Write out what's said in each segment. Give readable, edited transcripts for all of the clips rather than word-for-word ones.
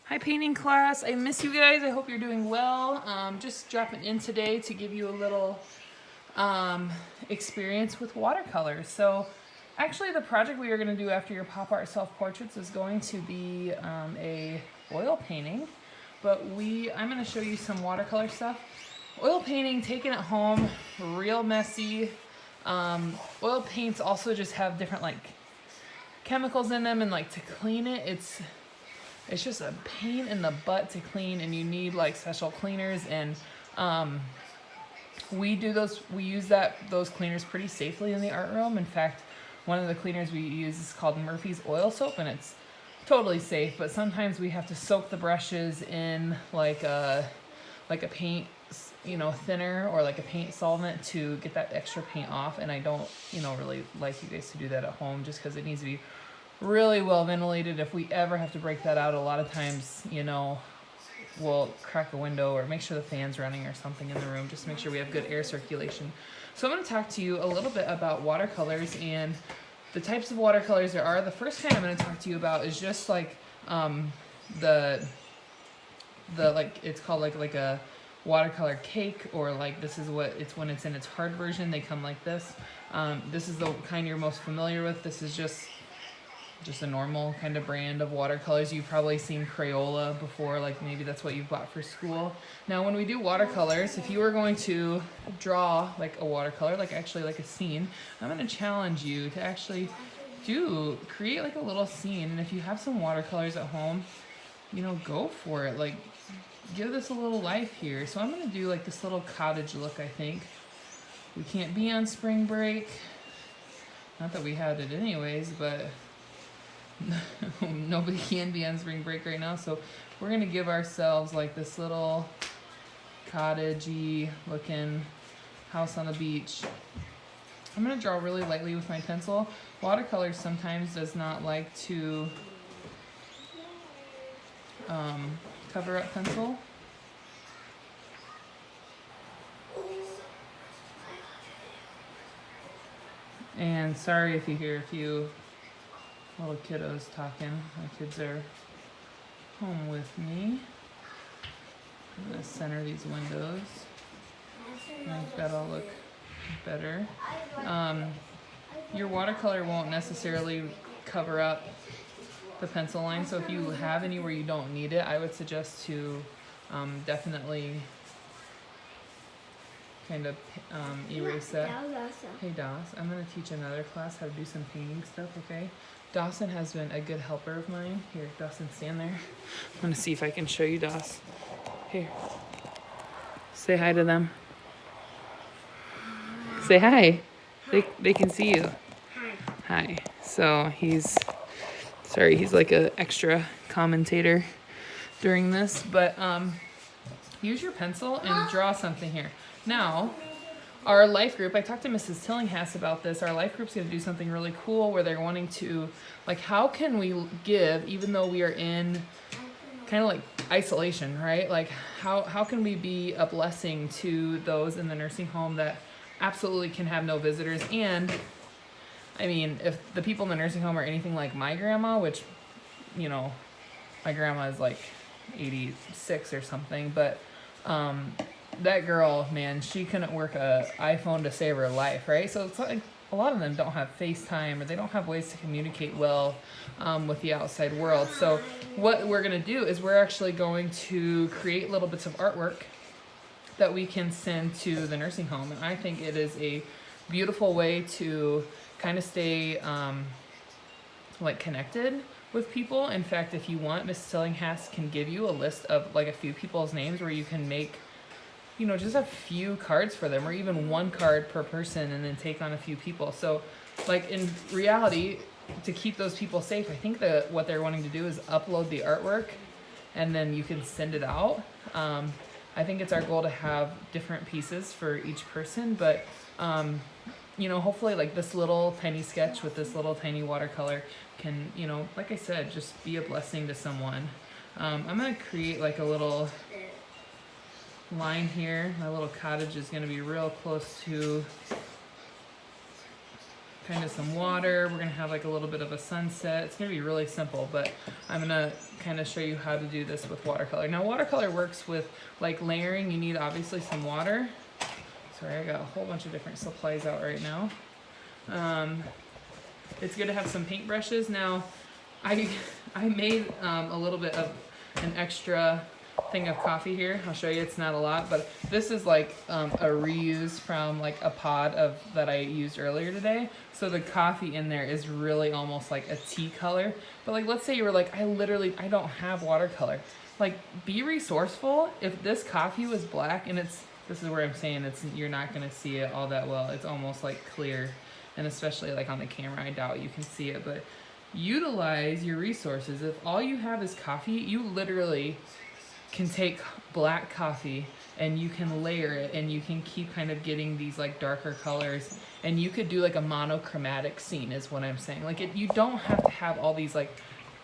Hi painting class, I miss you guys. I hope you're doing well. Just dropping in today to give you a little experience with watercolors. So actually the project we are going to do after your pop art self-portraits is going to be a oil painting, but I'm going to show you some watercolor stuff. Oil painting, taken at home, real messy. Oil paints also just have different like chemicals in them, and like to clean it, it's just a pain in the butt to clean, and you need like special cleaners, and we use those cleaners pretty safely in the art room. In fact, one of the cleaners we use is called Murphy's oil soap, and it's totally safe, but sometimes we have to soak the brushes in like a paint, thinner, or like a paint solvent to get that extra paint off, and I don't really like you guys to do that at home, just because it needs to be really well ventilated. If we ever have to break that out, a lot of times, we'll crack a window or make sure the fan's running or something in the room, just to make sure we have good air circulation. So I'm going to talk to you a little bit about watercolors and the types of watercolors there are. The first kind I'm going to talk to you about is just like the like, it's called like a watercolor cake, or like this is what it's when it's in its hard version. They come like this. This is the kind you're most familiar with. This is just a normal kind of brand of watercolors. You've probably seen Crayola before, like maybe that's what you've bought for school. Now when we do watercolors, if you were going to draw like a watercolor, like actually like a scene, I'm going to challenge you to actually create like a little scene. And if you have some watercolors at home, go for it. Like, give this a little life here. So I'm going to do like this little cottage look, I think. We can't be on spring break. Not that we had it anyways, but nobody can be on spring break right now, so we're gonna give ourselves like this little cottagey looking house on the beach. I'm gonna draw really lightly with my pencil. Watercolor sometimes does not like to cover up pencil. And sorry if you hear a few little kiddos talking. My kids are home with me. I'm going to center these windows. Make that all look better. Your watercolor won't necessarily cover up the pencil line, so if you have any where you don't need it, I would suggest to definitely kind of erase that. Hey Doss, I'm going to teach another class how to do some painting stuff, okay? Dawson has been a good helper of mine. Here, Dawson, stand there. I'm going to see if I can show you Doss. Here. Say hi to them. Say hi. They can see you. Hi. So he's like an extra commentator during this, but use your pencil and draw something here. Now, our life group, I talked to Mrs. Tillinghast about this. Our life group's going to do something really cool where they're wanting to, like, how can we give, even though we are in kind of like isolation, right? Like, how can we be a blessing to those in the nursing home that absolutely can have no visitors? And, I mean, if the people in the nursing home are anything like my grandma, which, my grandma is like 86 or something, but that girl, man, she couldn't work a iPhone to save her life, right? So it's like a lot of them don't have FaceTime, or they don't have ways to communicate well with the outside world. So what we're going to do is we're actually going to create little bits of artwork that we can send to the nursing home. And I think it is a beautiful way to kind of stay like connected with people. In fact, if you want, Mrs. Tillinghast can give you a list of like a few people's names where you can make just a few cards for them, or even one card per person, and then take on a few people. So like in reality, to keep those people safe, I think that what they're wanting to do is upload the artwork and then you can send it out. I think it's our goal to have different pieces for each person, but hopefully like this little tiny sketch with this little tiny watercolor can, like I said, just be a blessing to someone. I'm going to create like a little line here. My little cottage is going to be real close to kind of some water. We're gonna have like a little bit of a sunset. It's gonna be really simple, but I'm gonna kind of show you how to do this with watercolor. Now watercolor works with like layering. You need obviously some water. Sorry, I got a whole bunch of different supplies out right now. It's good to have some paintbrushes. Now, I made a little bit of an extra thing of coffee here. I'll show you, it's not a lot, but this is like a reuse from like a pod of that I used earlier today. So the coffee in there is really almost like a tea color. But like, let's say you were like, I don't have watercolor. Like, be resourceful. If this coffee was black, and this is where I'm saying you're not gonna see it all that well. It's almost like clear. And especially like on the camera, I doubt you can see it, but utilize your resources. If all you have is coffee, you literally can take black coffee and you can layer it and you can keep kind of getting these like darker colors, and you could do like a monochromatic scene is what I'm saying. Like you don't have to have all these like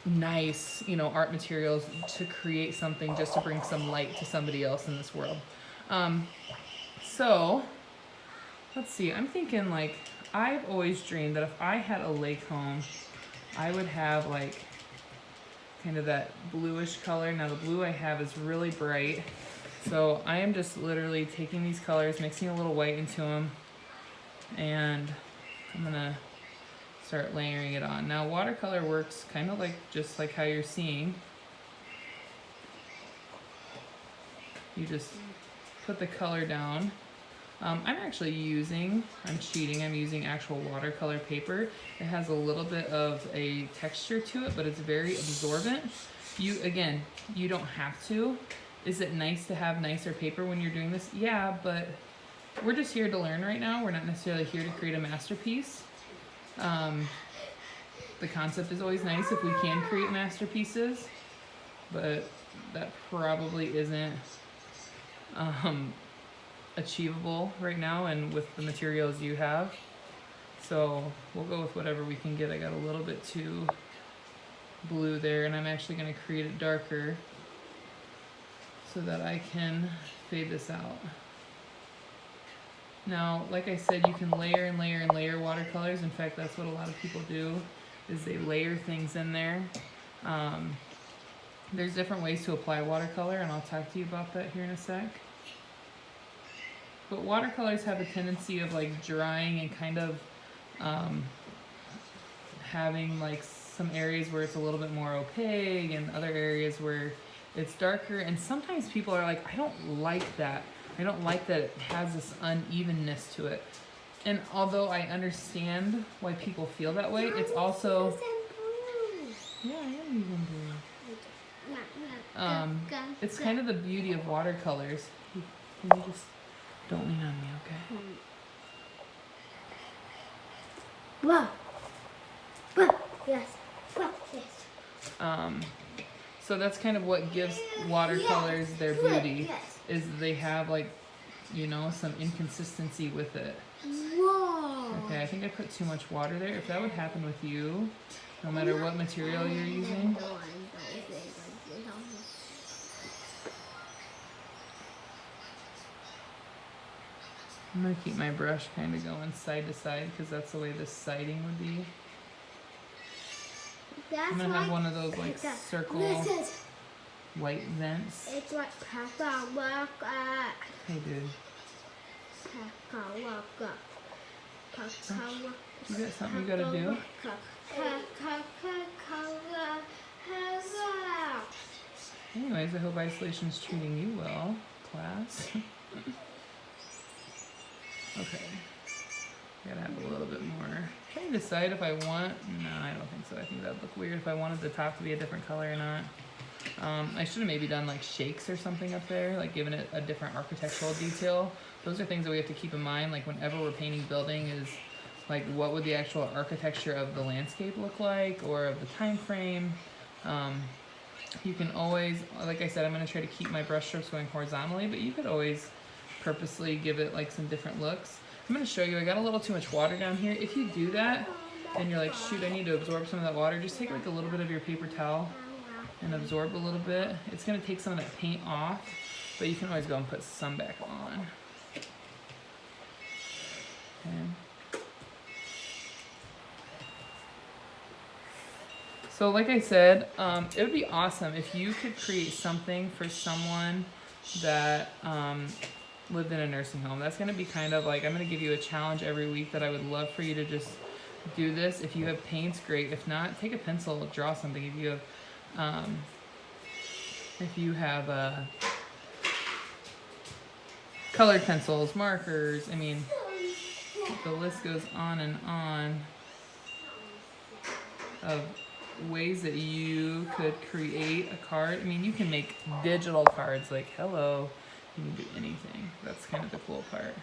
nice, you know, art materials to create something just to bring some light to somebody else in this world. So let's see, I'm thinking like, I've always dreamed that if I had a lake home, I would have like kind of that bluish color. Now the blue I have is really bright, so I am just literally taking these colors, mixing a little white into them, and I'm gonna start layering it on. Now watercolor works kind of like just like how you're seeing. You just put the color down. I'm cheating, I'm using actual watercolor paper. It has a little bit of a texture to it, but it's very absorbent. Again, you don't have to. Is it nice to have nicer paper when you're doing this? Yeah, but we're just here to learn right now. We're not necessarily here to create a masterpiece. The concept is always nice if we can create masterpieces, but that probably isn't achievable right now and with the materials you have. So we'll go with whatever we can get. I got a little bit too blue there, and I'm actually going to create it darker so that I can fade this out. Now, like I said, you can layer and layer and layer watercolors. In fact, that's what a lot of people do, is they layer things in there. There's different ways to apply watercolor, and I'll talk to you about that here in a sec. But watercolors have a tendency of like drying and kind of having like some areas where it's a little bit more opaque and other areas where it's darker. And sometimes people are like, I don't like that. I don't like that it has this unevenness to it. And although I understand why people feel that way, it's also... Yeah, I am using blue. It's kind of the beauty of watercolors. Can you just... Don't lean on me, okay? Whoa. Whoa. Yes. Whoa. Yes. So that's kind of what gives watercolors their beauty, is they have like, you know, some inconsistency with it. Whoa. Okay, I think I put too much water there. If that would happen with you, no matter what material you're using. I'm going to keep my brush kind of going side to side because that's the way this siding would be. I'm going to have one of those like circle white vents. It's like Papa look at. Hey dude. Papa look at. Papa look at. You got something you got to do? Anyways, I hope isolation's treating you well, class. Okay, gotta have a little bit more. Trying to decide if I want, no, I don't think so. I think that'd look weird if I wanted the top to be a different color or not. I should have maybe done like shakes or something up there, like giving it a different architectural detail. Those are things that we have to keep in mind, like whenever we're painting building, is like what would the actual architecture of the landscape look like, or of the time frame. You can always, like I said, I'm gonna try to keep my brush strokes going horizontally, but you could always purposely give it like some different looks. I'm going to show you, I got a little too much water down here. If you do that and you're like, shoot, I need to absorb some of that water, just take like a little bit of your paper towel and absorb a little bit. It's going to take some of that paint off, but you can always go and put some back on. Okay. So like I said, it would be awesome if you could create something for someone that lived in a nursing home. That's going to be kind of like, I'm going to give you a challenge every week that I would love for you to just do this. If you have paints, great. If not, take a pencil, draw something. If you have colored pencils, markers, I mean, the list goes on and on of ways that you could create a card. I mean, you can make digital cards like hello. You can do anything. That's kind of the cool part.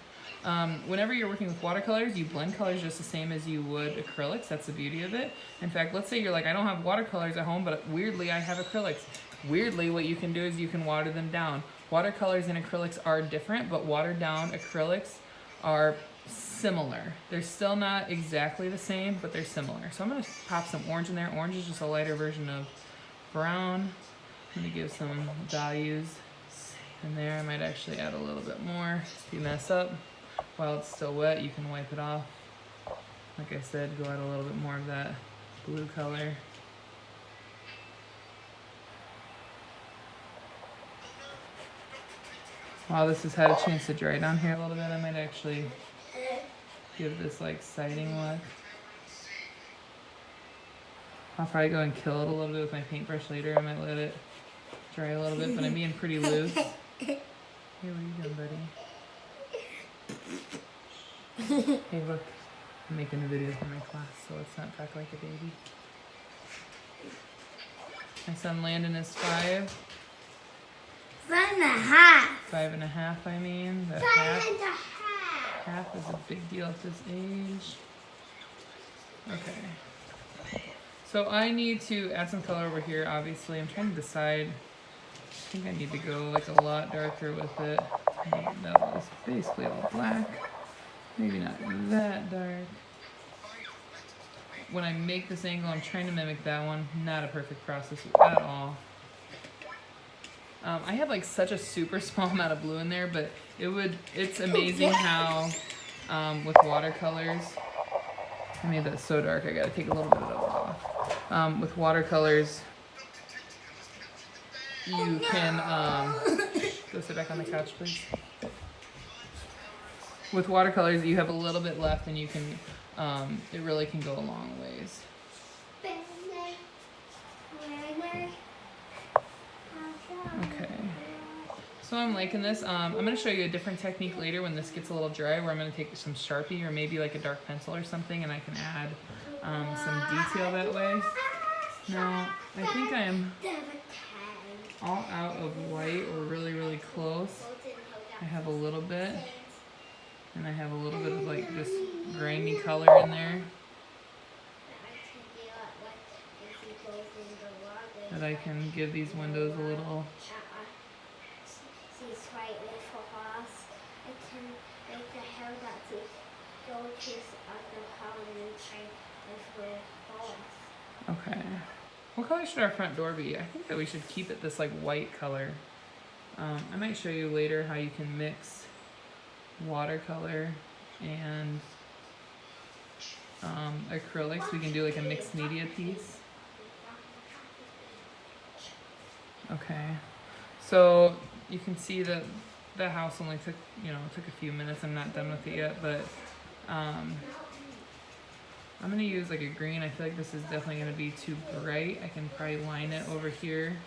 Whenever you're working with watercolors, you blend colors just the same as you would acrylics. That's the beauty of it. In fact, let's say you're like, I don't have watercolors at home, but weirdly I have acrylics. Weirdly, what you can do is you can water them down. Watercolors and acrylics are different, but watered down acrylics are similar. They're still not exactly the same, but they're similar. So I'm going to pop some orange in there. Orange is just a lighter version of brown. I'm going to give some values in there. I might actually add a little bit more. If you mess up while it's still wet, you can wipe it off. Like I said, go add a little bit more of that blue color. While this has had a chance to dry down here a little bit, I might actually give this like siding look. I'll probably go and kill it a little bit with my paintbrush later. I might let it dry a little bit, but I'm being pretty loose. Hey, what are you doing, buddy? Hey, look. I'm making a video for my class, so let's not talk like a baby. My son Landon is 5. 5.5. 5.5, I mean. That 5.5. half is a big deal at this age. Okay. So I need to add some color over here, obviously. I'm trying to decide. I think I need to go like a lot darker with it. No, it's basically all black. Maybe not that dark. When I make this angle, I'm trying to mimic that one. Not a perfect process at all. I have like such a super small amount of blue in there, but it's amazing how with watercolors, I made that so dark I gotta take a little bit of it off. With watercolors, you can, go sit back on the couch please. With watercolors, you have a little bit left and you can, it really can go a long ways. Okay, so I'm liking this. I'm going to show you a different technique later when this gets a little dry, where I'm going to take some Sharpie or maybe like a dark pencil or something, and I can add some detail that way. Now, I think I'm all out of white, or really, really close. I have a little bit, and I have a little bit of like just grainy color in there that I can give these windows a little. Okay. What color should our front door be? I think that we should keep it this like white color. I might show you later how you can mix watercolor and acrylics. We can do like a mixed media piece. Okay, so you can see that the house only took, took a few minutes. I'm not done with it yet, but I'm gonna use like a green. I feel like this is definitely gonna be too bright. I can probably line it over here.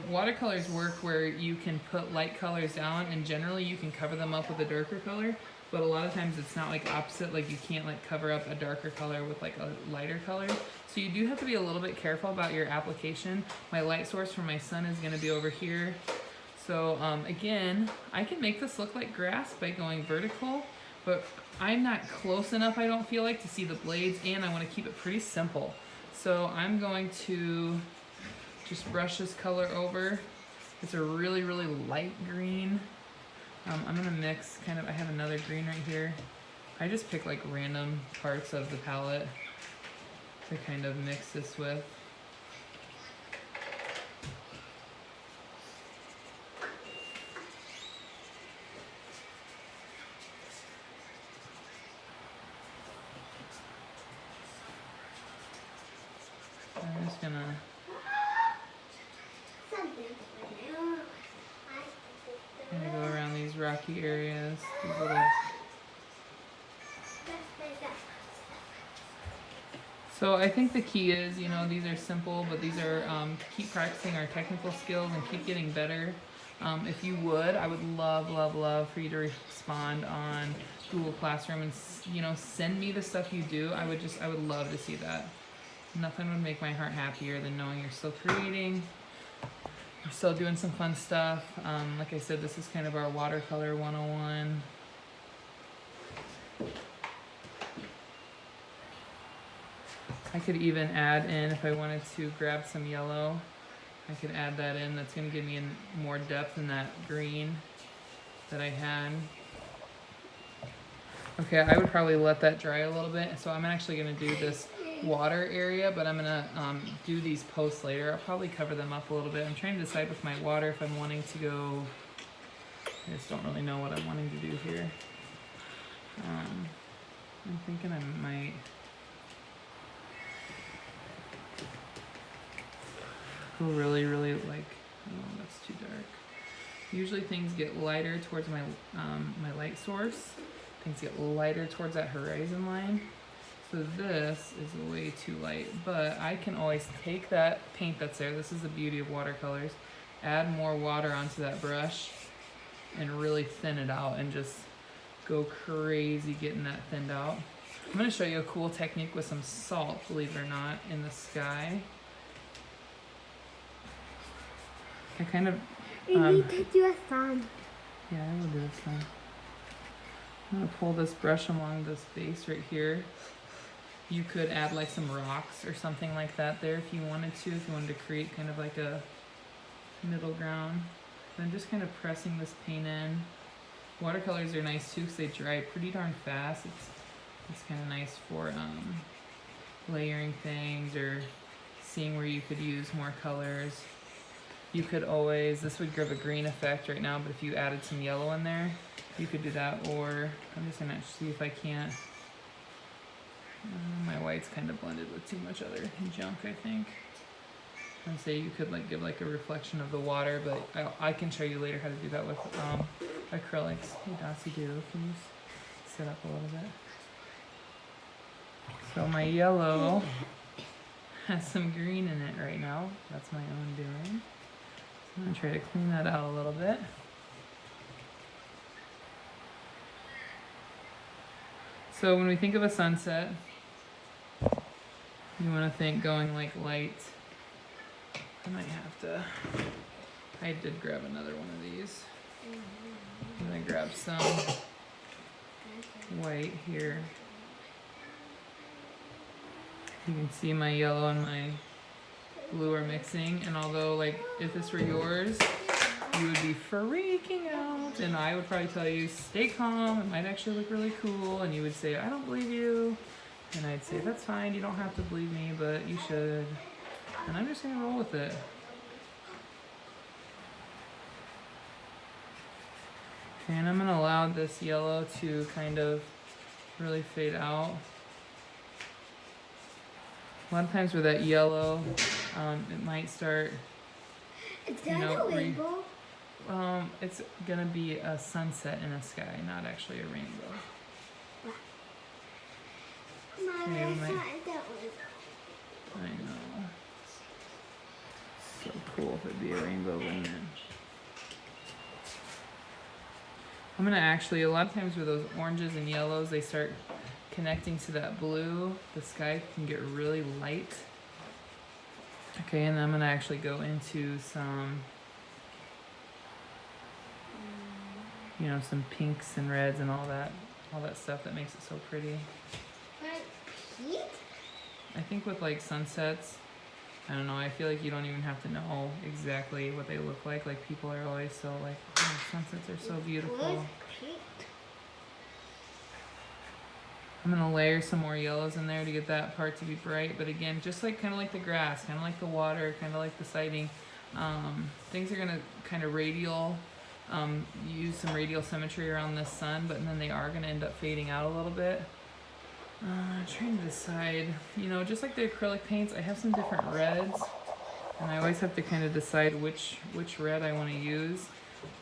Watercolors work where you can put light colors down, and generally you can cover them up with a darker color, but a lot of times it's not like opposite, like you can't like cover up a darker color with like a lighter color. So you do have to be a little bit careful about your application. My light source for my sun is going to be over here. So again, I can make this look like grass by going vertical, but I'm not close enough, I don't feel like, to see the blades, and I want to keep it pretty simple. So I'm going to just brush this color over. It's a really, really light green. I'm gonna mix kind of, I have another green right here. I just pick like random parts of the palette to kind of mix this with. I'm just gonna kind of go around these rocky areas, these little. So I think the key is, you know, these are simple, but these are keep practicing our technical skills and keep getting better. If you would, I would love, love, love for you to respond on Google Classroom and, you know, send me the stuff you do. I would love to see that. Nothing would make my heart happier than knowing you're still creating, you're still doing some fun stuff. Like I said, this is kind of our watercolor 101. I could even add in, if I wanted to grab some yellow, I could add that in. That's going to give me more depth in that green that I had. Okay, I would probably let that dry a little bit. So I'm actually going to do this water area, but I'm going to do these posts later. I'll probably cover them up a little bit. I'm trying to decide with my water if I'm wanting to go, I just don't really know what I'm wanting to do here. I'm thinking I might go really, really like, oh, that's too dark. Usually things get lighter towards my my light source. Things get lighter towards that horizon line. So this is way too light, but I can always take that paint that's there. This is the beauty of watercolors. Add more water onto that brush and really thin it out and just go crazy getting that thinned out. I'm gonna show you a cool technique with some salt, believe it or not, in the sky. I kind of, You need to do a sun. yeah, I will do this one. I'm gonna pull this brush along this base right here. You could add like some rocks or something like that there if you wanted to, if you wanted to create kind of like a middle ground. Then just kind of pressing this paint in. Watercolors are nice too because they dry pretty darn fast. It's kind of nice for layering things or seeing where you could use more colors. You could always, this would give a green effect right now, but if you added some yellow in there, you could do that. Or I'm just gonna see if I can't. My white's kind of blended with too much other junk, I think. And say you could like give like a reflection of the water, but I can show you later how to do that with acrylics. Hey Dossie Doo, can you sit up a little bit? So my yellow has some green in it right now. That's my own doing. So I'm gonna try to clean that out a little bit. So when we think of a sunset, you want to think going like light. I might have to, I did grab another one of these. I'm gonna grab some white here. You can see my yellow and my blue are mixing, and although like if this were yours, you would be freaking out, and I would probably tell you, stay calm, it might actually look really cool, and you would say, I don't believe you, and I'd say, that's fine, you don't have to believe me, but you should, and I'm just gonna roll with it. Okay, and I'm gonna allow this yellow to kind of really fade out. A lot of times with that yellow, it might start, Is that a rainbow? it's gonna be a sunset in the sky, not actually a rainbow. Mom, Yeah, I we might- saw that one. I know. So cool if it'd be a rainbow, wouldn't it? I'm gonna actually, a lot of times with those oranges and yellows, they start connecting to that blue. The sky can get really light. Okay, and then I'm gonna actually go into some, you know, some pinks and reds and all that stuff that makes it so pretty. Like Pete? I think with like sunsets, I don't know, I feel like you don't even have to know exactly what they look like. Like people are always so like, oh, sunsets are so beautiful. Where's Pete? I'm gonna layer some more yellows in there to get that part to be bright. But again, just like kind of like the grass, kind of like the water, kind of like the siding, things are gonna kind of radial, use some radial symmetry around this sun, but then they are gonna end up fading out a little bit. Trying to decide, you know, just like the acrylic paints, I have some different reds, and I always have to kind of decide which red I want to use.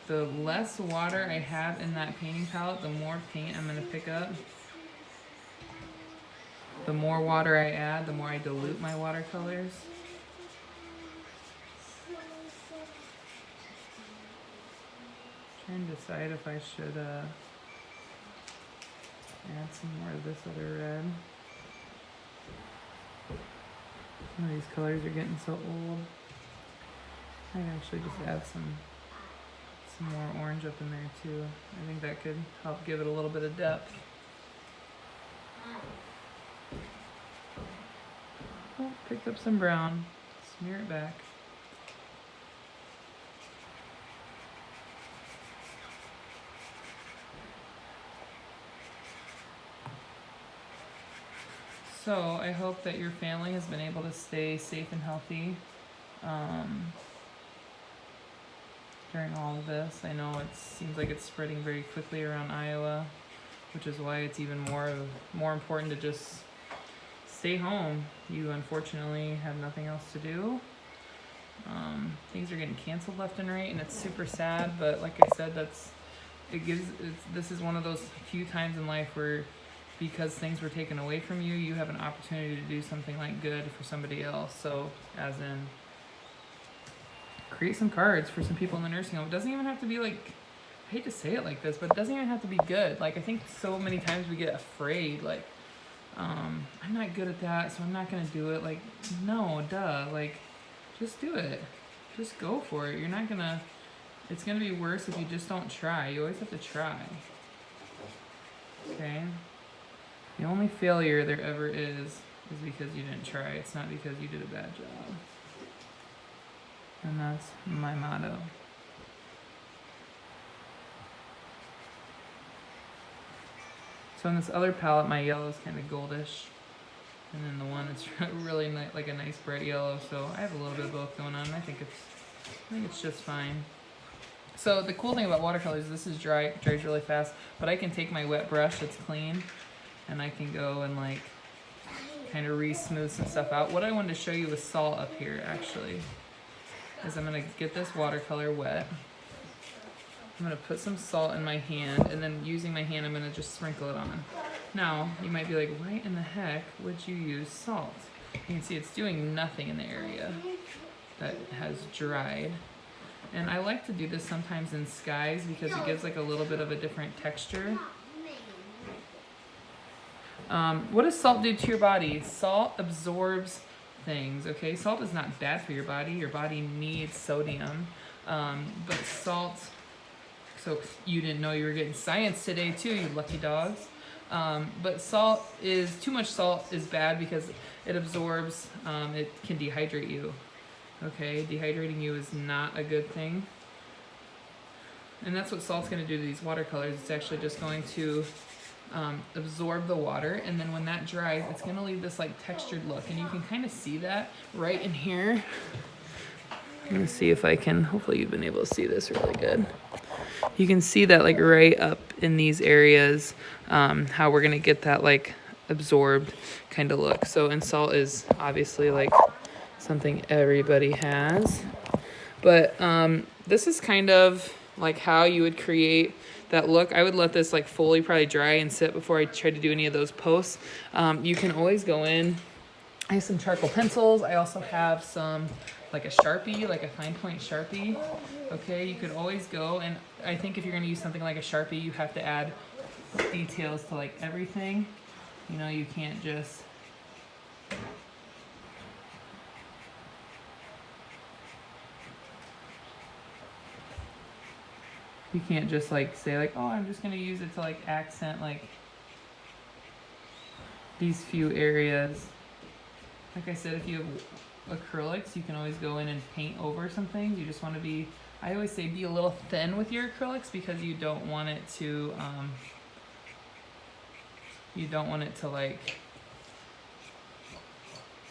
The less water I have in that painting palette, the more paint I'm going to pick up. The more water I add, the more I dilute my watercolors. Trying to decide if I should add some more of this other red. Some of these colors are getting so old. I can actually just add some more orange up in there too. I think that could help give it a little bit of depth. Oh, picked up some brown. Smear it back. So I hope that your family has been able to stay safe and healthy during all of this. I know it seems like it's spreading very quickly around Iowa, which is why it's even more important to just stay home. You unfortunately have nothing else to do. Things are getting canceled left and right, and it's super sad. But like I said, this is one of those few times in life where, because things were taken away from you, you have an opportunity to do something like good for somebody else. So, as in, create some cards for some people in the nursing home. It doesn't even have to be like, I hate to say it like this, but it doesn't even have to be good. Like, I think so many times we get afraid, like, I'm not good at that, so I'm not gonna do it. Like, no, duh. Like, just do it. Just go for it. It's gonna be worse if you just don't try. You always have to try. Okay? The only failure there ever is because you didn't try. It's not because you did a bad job. And that's my motto. So in this other palette, my yellow is kind of goldish. And then the one it's really like a nice bright yellow. So I have a little bit of both going on. I think it's just fine. So the cool thing about watercolors is this is dries really fast, but I can take my wet brush that's clean and I can go and like kind of re-smooth some stuff out. What I wanted to show you with salt up here actually is I'm gonna get this watercolor wet. I'm gonna put some salt in my hand, and then using my hand I'm gonna just sprinkle it on. Now, you might be like, why in the heck would you use salt? You can see it's doing nothing in the area that has dried. And I like to do this sometimes in skies because it gives like a little bit of a different texture. What does salt do to your body? Salt absorbs things, okay? Salt is not bad for your body. Your body needs sodium. But salt, so you didn't know you were getting science today too, you lucky dogs. But too much salt is bad because it absorbs, it can dehydrate you. Okay, dehydrating you is not a good thing. And that's what salt's gonna do to these watercolors. It's actually just going to absorb the water, and then when that dries, it's gonna leave this like textured look, and you can kind of see that right in here. I'm gonna see if I can, hopefully you've been able to see this really good. You can see that like right up in these areas, how we're gonna get that like absorbed kind of look. So, and salt is obviously like something everybody has, but this is kind of like how you would create that look. I would let this like fully probably dry and sit before I try to do any of those posts. You can always go in. I have some charcoal pencils. I also have some like a Sharpie, like a fine point Sharpie. Okay, you could always go, and I think if you're gonna use something like a Sharpie, you have to add details to like everything. You know, you can't just like say like, oh, I'm just gonna use it to like accent like these few areas. Like I said, if you have acrylics, you can always go in and paint over some things. You just want to be, I always say, be a little thin with your acrylics because you don't want it to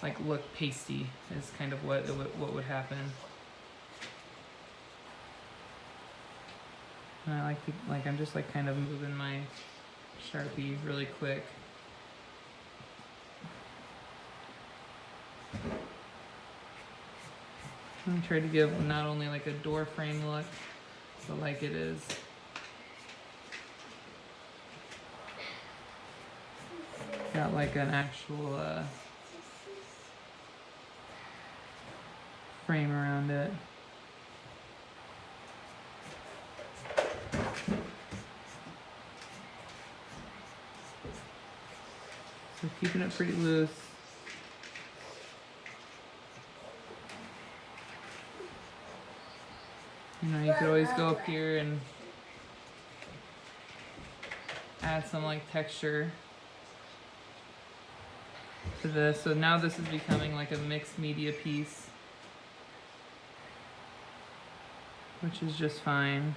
like look pasty is kind of what would happen. And I like I'm just like kind of moving my Sharpie really quick. I'm trying to give not only like a door frame look, but like it is got like an actual frame around it. So keeping it pretty loose. You know, you could always go up here and add some like texture to this. So now this is becoming like a mixed media piece, which is just fine.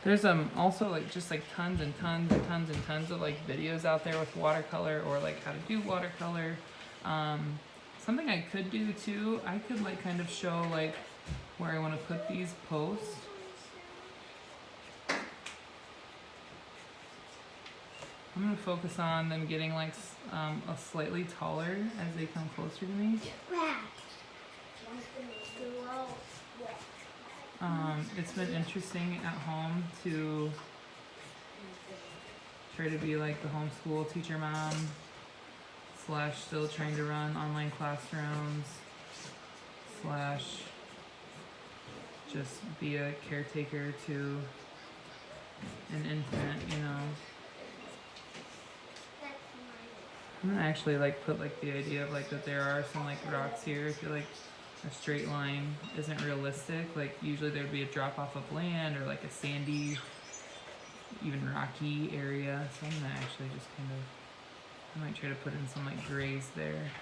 There's also like just like tons and tons and tons and tons of like videos out there with watercolor, or like how to do watercolor. Something I could do too, I could like kind of show like where I want to put these posts. I'm gonna focus on them getting like a slightly taller as they come closer to me. It's been interesting at home to try to be like the homeschool teacher mom / still trying to run online classrooms / just be a caretaker to an infant, you know. I'm gonna actually like put like the idea of like that there are some like rocks here. I feel like a straight line isn't realistic. Like usually there'd be a drop off of land or like a sandy, even rocky area. So I'm gonna actually just kind of, I might try to put in some like grays there.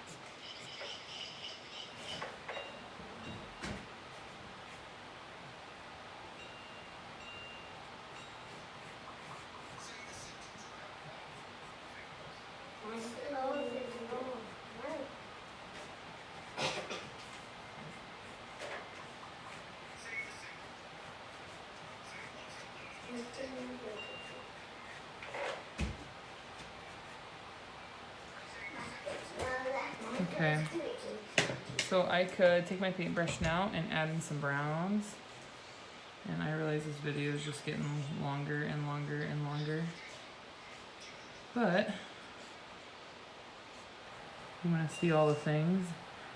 Okay, so I could take my paintbrush now and add in some browns. And I realize this video is just getting longer and longer and longer. But you want to see all the things.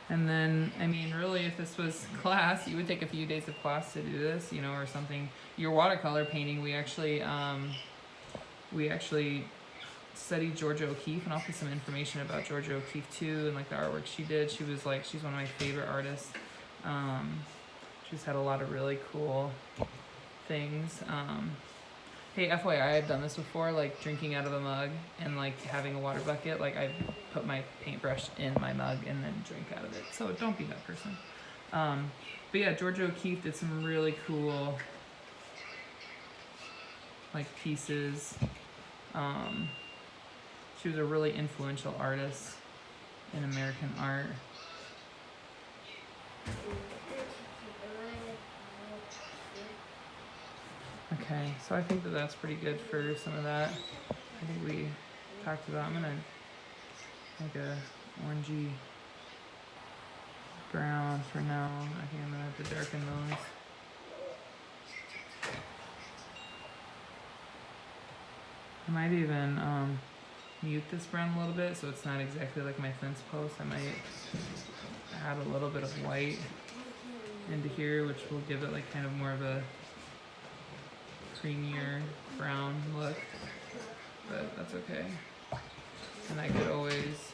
And then, I mean, really, if this was class, you would take a few days of class to do this, you know, or something. Your watercolor painting, we actually studied Georgia O'Keeffe, and I'll put some information about Georgia O'Keeffe too, and like the artwork she did. She was like, she's one of my favorite artists. She's had a lot of really cool things. Hey, FYI, I've done this before, like drinking out of a mug and like having a water bucket. Like I put my paintbrush in my mug and then drink out of it. So don't be that person. But yeah, Georgia O'Keeffe did some really cool like pieces. She was a really influential artist in American art. Okay, so I think that that's pretty good for some of that. I think we talked about, I'm gonna make a orangey brown for now. I think I'm gonna have to darken those. I might even mute this brown a little bit so it's not exactly like my fence post. I might add a little bit of white into here, which will give it like kind of more of a creamier brown look, but that's okay. And I could always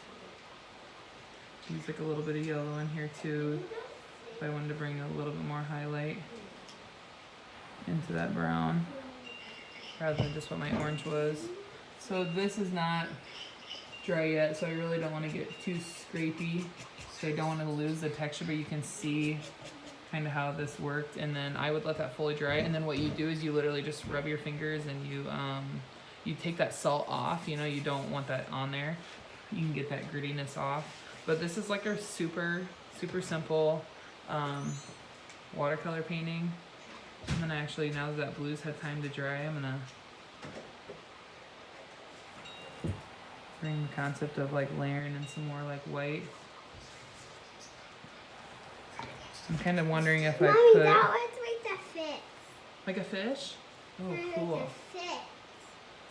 use like a little bit of yellow in here too if I wanted to bring a little bit more highlight into that brown rather than just what my orange was. So this is not dry yet, so I really don't want to get too scrapey, so I don't want to lose the texture, but you can see kind of how this worked. And then I would let that fully dry, and then what you do is you literally just rub your fingers and you take that salt off. You know, you don't want that on there. You can get that grittiness off. But this is like a super simple watercolor painting. I'm gonna actually, now that blue's had time to dry, I'm gonna bring the concept of like layering in some more like white. I'm kind of wondering if I Mommy, put that looks like the fish. like a fish. Oh, Like cool. a fish.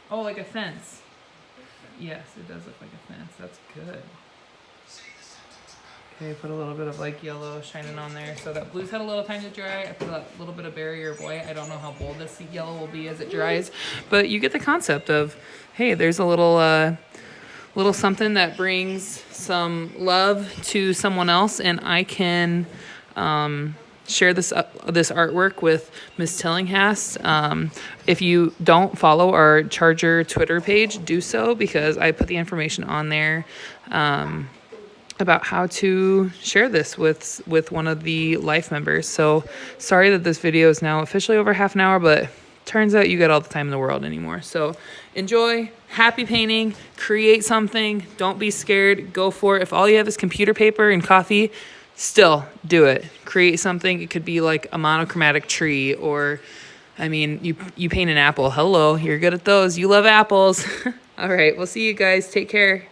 Oh, like a fence. Yes, it does look like a fence. That's good. Okay, put a little bit of like yellow shining on there. So that blue's had a little time to dry. I put a little bit of barrier of white. I don't know how bold this yellow will be as it dries, but you get the concept of, hey, there's a little something that brings some love to someone else, and I can share this artwork with Miss Tillinghast. If you don't follow our Charger Twitter page, do so, because I put the information on there about how to share this with one of the life members. So sorry that this video is now officially over half an hour, but turns out you got all the time in the world anymore. So enjoy, happy painting, create something, don't be scared, go for it. If all you have is computer paper and coffee, still do it. Create something. It could be like a monochromatic tree, or I mean, you paint an apple. Hello, you're good at those. You love apples. All right, we'll see you guys. Take care.